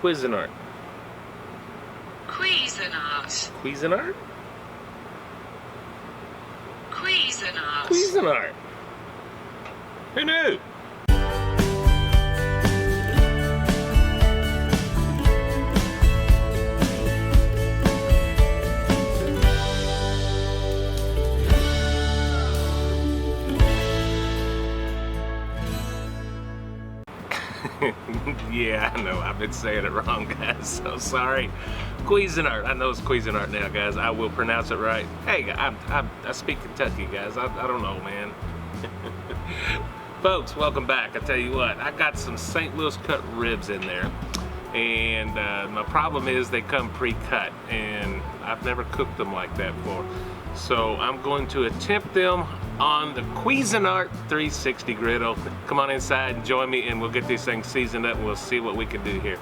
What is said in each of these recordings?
Cuisinart? Cuisinart. Cuisinart? Cuisinart. Cuisinart. Who knew? Yeah, I know, I've been saying it wrong, guys, so sorry. Cuisinart, I know it's Cuisinart now, guys. I will pronounce it right. Hey, I speak Kentucky, guys. I don't know, man. Folks, welcome back. I tell you what, I got some St. Louis cut ribs in there, and my problem is they come pre-cut, and I've never cooked them like that before. So I'm going to attempt them on the Cuisinart 360 griddle. Come on inside and join me, and we'll get these things seasoned up, and we'll see what we can do here.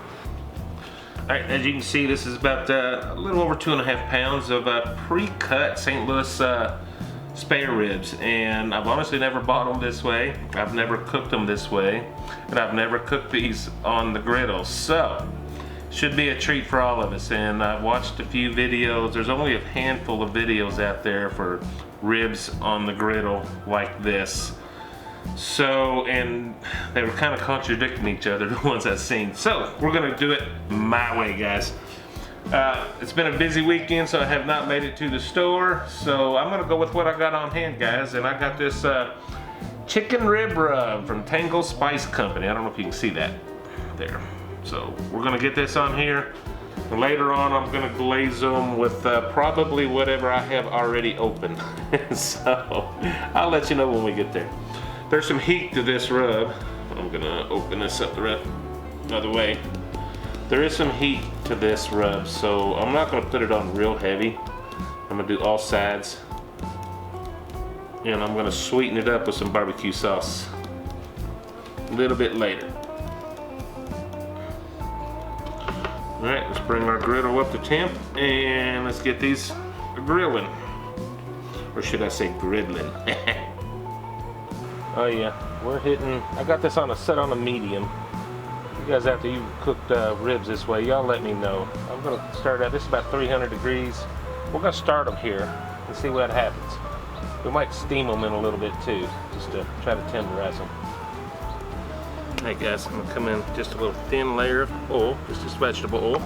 All right, as you can see, this is about a little over 2.5 pounds of pre-cut St. Louis spare ribs, and I've honestly never bought them this way. I've never cooked them this way, and I've never cooked these on the griddle. So should be a treat for all of us. And I've watched a few videos. There's only a handful of videos out there for ribs on the griddle like this. So, and they were kind of contradicting each other, the ones I've seen. So we're gonna do it my way, guys. It's been a busy weekend, so I have not made it to the store. So I'm gonna go with what I got on hand, guys. And I got this chicken rib rub from Tango Spice Company. I don't know if you can see that there. So we're gonna get this on here. And later on, I'm gonna glaze them with probably whatever I have already opened. So I'll let you know when we get there. There's some heat to this rub. I'm gonna open this up the other way. There is some heat to this rub, so I'm not gonna put it on real heavy. I'm gonna do all sides. And I'm gonna sweeten it up with some barbecue sauce a little bit later. All right, let's bring our griddle up to temp, and let's get these grilling. Or should I say griddling? Oh yeah, we're hitting, I got this set on a medium. You guys, after you've cooked ribs this way, y'all let me know. I'm gonna start out, this is about 300 degrees. We're gonna start them here and see what happens. We might steam them in a little bit too, just to try to tenderize them. Hey guys, I'm gonna come in just a little thin layer of oil, just this vegetable oil.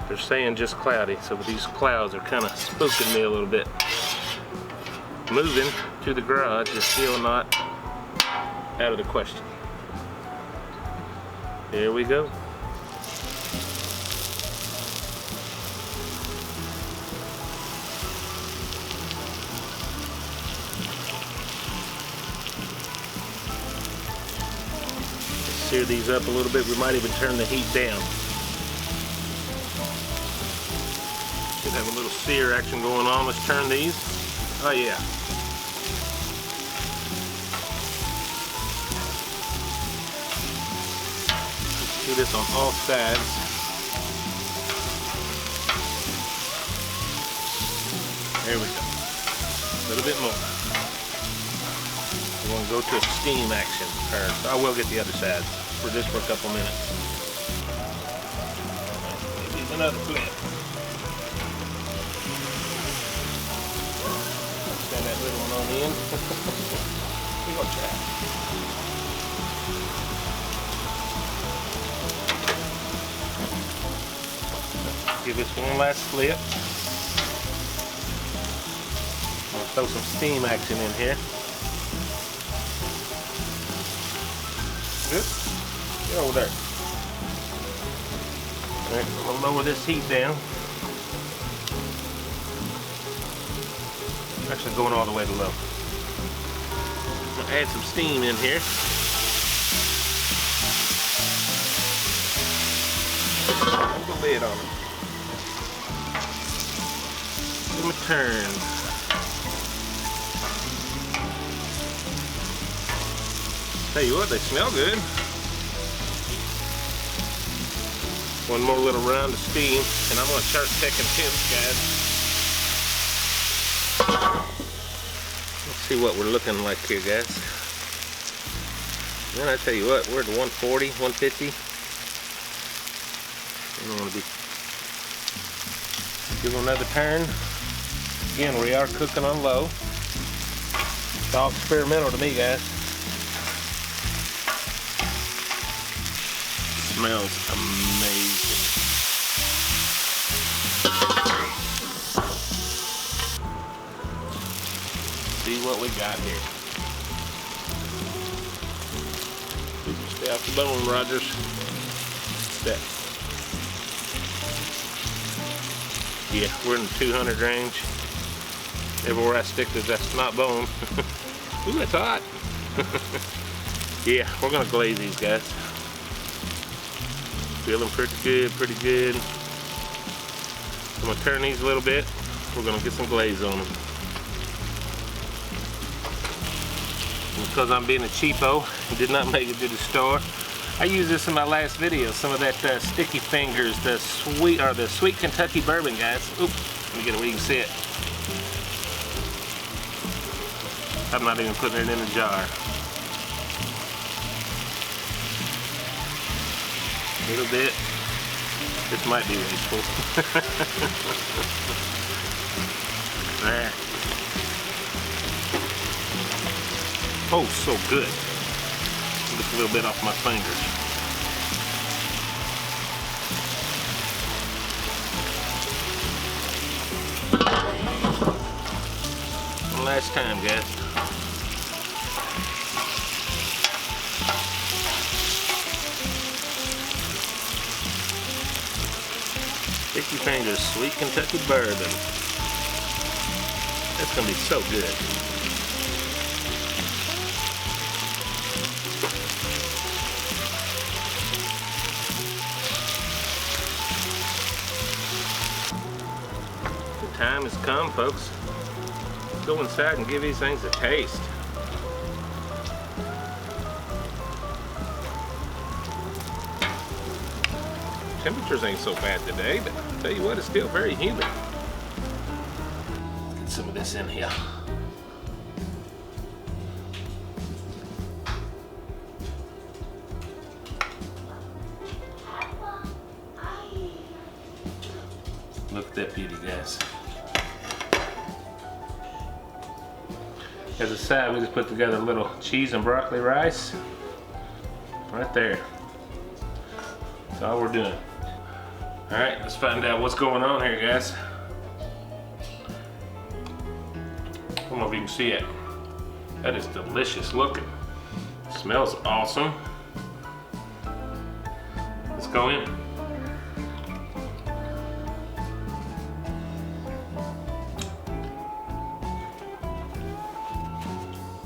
They're saying just cloudy, so these clouds are kind of spooking me a little bit. Moving to the garage is still not out of the question. Here we go. Sear these up a little bit. We might even turn the heat down. Should have a little sear action going on. Let's turn these. Oh yeah. Let's do this on all sides. There we go. A little bit more. We're going to go to a steam action first. I will get the other side for just for a couple minutes. Maybe another flip. Stand that little one on the end. We're going to try. Give this one last flip. I'll throw some steam action in here. Good. Get over there. Alright, I'm going to lower this heat down. Actually going all the way to low. I'm going to add some steam in here. Put the lid on it. Give them a turn. Tell you what, they smell good. One more little round of steam, and I'm gonna start taking temps, guys. Let's see what we're looking like here, guys. Man, I tell you what, we're at 140, 150. I'm gonna give them another turn. Again, we are cooking on low. It's all experimental to me, guys. Smells amazing. See what we got here. Stay off the bone, Rogers. That. Yeah, we're in the 200 range. Everywhere I stick that's not bone. Ooh, that's hot. Yeah, we're gonna glaze these, guys. Feeling pretty good, pretty good. I'm gonna turn these a little bit. We're gonna get some glaze on them. And because I'm being a cheapo, did not make it to the store. I used this in my last video, some of that Sticky Fingers, the sweet Kentucky bourbon, guys. Oop, let me get it where you can see it. I'm not even putting it in a jar. A little bit. This might be wasteful. There. Oh, so good. Just a little bit off my fingers. One last time, guys. Sticky Fingers Sweet Kentucky Bourbon. That's gonna be so good. Time has come, folks. Let's go inside and give these things a taste. Temperatures ain't so bad today, but I'll tell you what, it's still very humid. Let's get some of this in here. Look at that beauty, guys. As a side, we just put together a little cheese and broccoli rice. Right there. That's all we're doing. All right, let's find out what's going on here, guys. I don't know if you can see it. That is delicious looking. Smells awesome. Let's go in.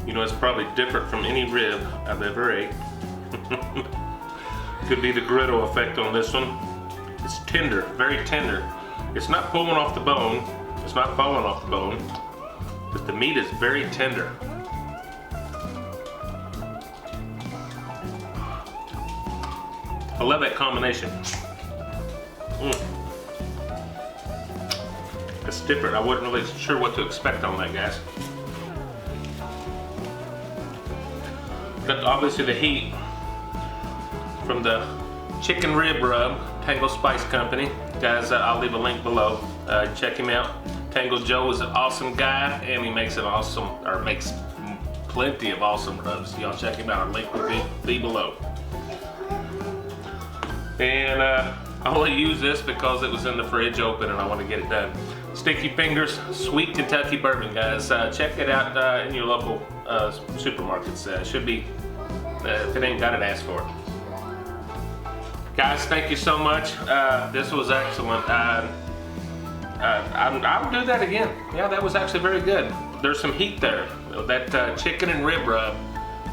You know, it's probably different from any rib I've ever ate. Could be the griddle effect on this one. It's tender, very tender. It's not pulling off the bone. It's not falling off the bone. But the meat is very tender. I love that combination. It's different. I wasn't really sure what to expect on that, guys. Got obviously the heat from the chicken rib rub, Tango Spice Company. Guys, I'll leave a link below. Check him out. Tango Joe is an awesome guy, and he makes makes plenty of awesome rubs. Y'all check him out. Our link will be below. And I only use this because it was in the fridge open and I want to get it done. Sticky Fingers Sweet Kentucky Bourbon, guys. Check it out in your local supermarkets. Should be, if it ain't got it, ask for it. Guys, thank you so much. This was excellent. I would do that again. Yeah, that was actually very good. There's some heat there. That chicken and rib rub,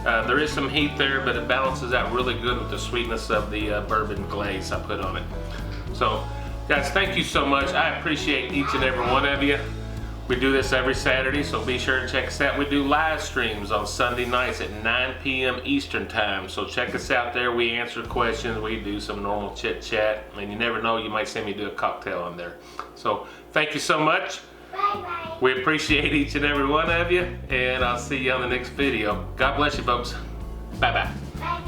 there is some heat there, but it balances out really good with the sweetness of the bourbon glaze I put on it. So, guys, thank you so much. I appreciate each and every one of you. We do this every Saturday, so be sure to check us out. We do live streams on Sunday nights at 9 p.m. Eastern time. So check us out there. We answer questions. We do some normal chit chat. And you never know, you might see me do a cocktail on there. So thank you so much. Bye-bye. We appreciate each and every one of you. And I'll see you on the next video. God bless you, folks. Bye-bye. Bye.